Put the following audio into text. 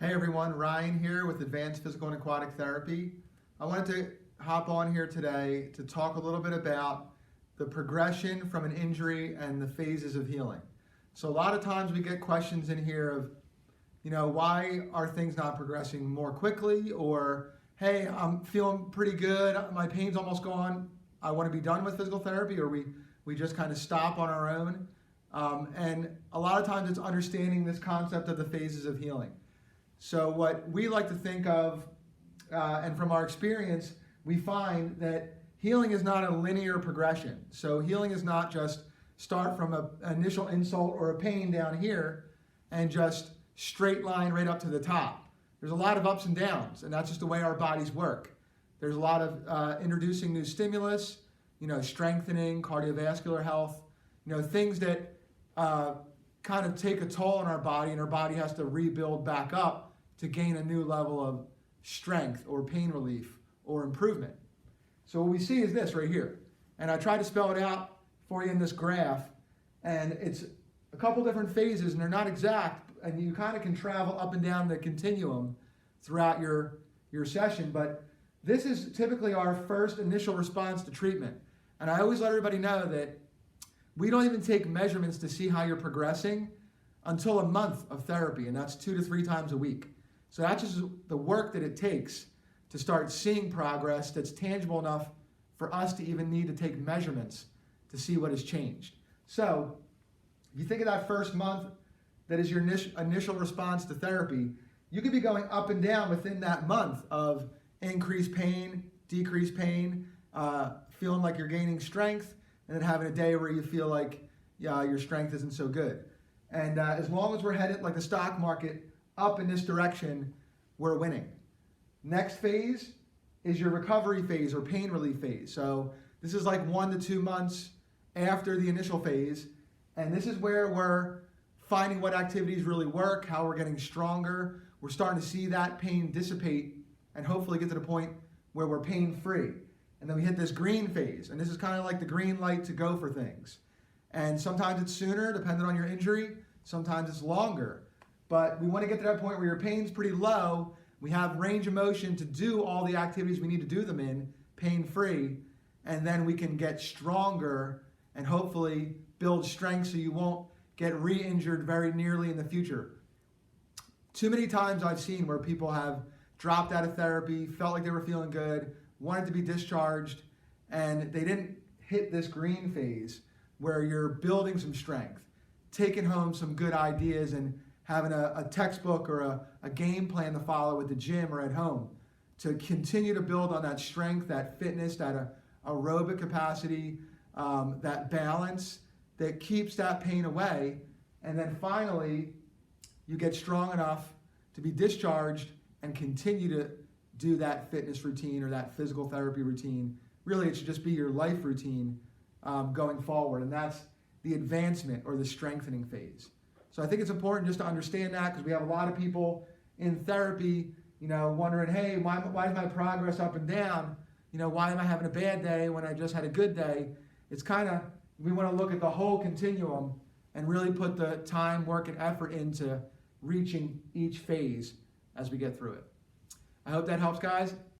Hey everyone, Ryan here with Advanced Physical and Aquatic Therapy. I wanted to hop on here today to talk a little bit about the progression from an injury and the phases of healing. So a lot of times we get questions in here of, why are things not progressing more quickly? Or, hey, I'm feeling pretty good, my pain's almost gone, I want to be done with physical therapy, or we just kind of stop on our own. And a lot of times it's understanding this concept of the phases of healing. So what we like to think of, and from our experience, we find that healing is not a linear progression. So healing is not just start from an initial insult or a pain down here and just straight line right up to the top. There's a lot of ups and downs, and that's just the way our bodies work. There's a lot of introducing new stimulus, strengthening, cardiovascular health, things that kind of take a toll on our body, and our body has to rebuild back up to gain a new level of strength or pain relief or improvement. So what we see is this right here. And I tried to spell it out for you in this graph. And it's a couple different phases, and they're not exact, and you kind of can travel up and down the continuum throughout your session. But this is typically our first initial response to treatment. And I always let everybody know that we don't even take measurements to see how you're progressing until a month of therapy, and that's 2 to 3 times a week. So that's just the work that it takes to start seeing progress that's tangible enough for us to even need to take measurements to see what has changed. So if you think of that first month, that is your initial response to therapy, you could be going up and down within that month of increased pain, decreased pain, feeling like you're gaining strength, and then having a day where you feel like your strength isn't so good. And as long as we're headed like the stock market up in this direction, we're winning. Next phase is your recovery phase or pain relief phase. So this is like 1 to 2 months after the initial phase. And this is where we're finding what activities really work, how we're getting stronger. We're starting to see that pain dissipate and hopefully get to the point where we're pain-free. And then we hit this green phase. And this is kind of like the green light to go for things. And sometimes it's sooner, depending on your injury. Sometimes it's longer. But we want to get to that point where your pain's pretty low. We have range of motion to do all the activities we need to do them in, pain-free, and then we can get stronger and hopefully build strength so you won't get re-injured very nearly in the future. Too many times I've seen where people have dropped out of therapy, felt like they were feeling good, wanted to be discharged, and they didn't hit this green phase where you're building some strength, taking home some good ideas, and having a textbook or a game plan to follow at the gym or at home to continue to build on that strength, that fitness, that aerobic capacity, that balance that keeps that pain away. And then finally, you get strong enough to be discharged and continue to do that fitness routine or that physical therapy routine. Really, it should just be your life routine going forward. And that's the advancement or the strengthening phase. So I think it's important just to understand that, because we have a lot of people in therapy, wondering, hey, why is my progress up and down? Why am I having a bad day when I just had a good day? It's kind of, we want to look at the whole continuum and really put the time, work, and effort into reaching each phase as we get through it. I hope that helps, guys.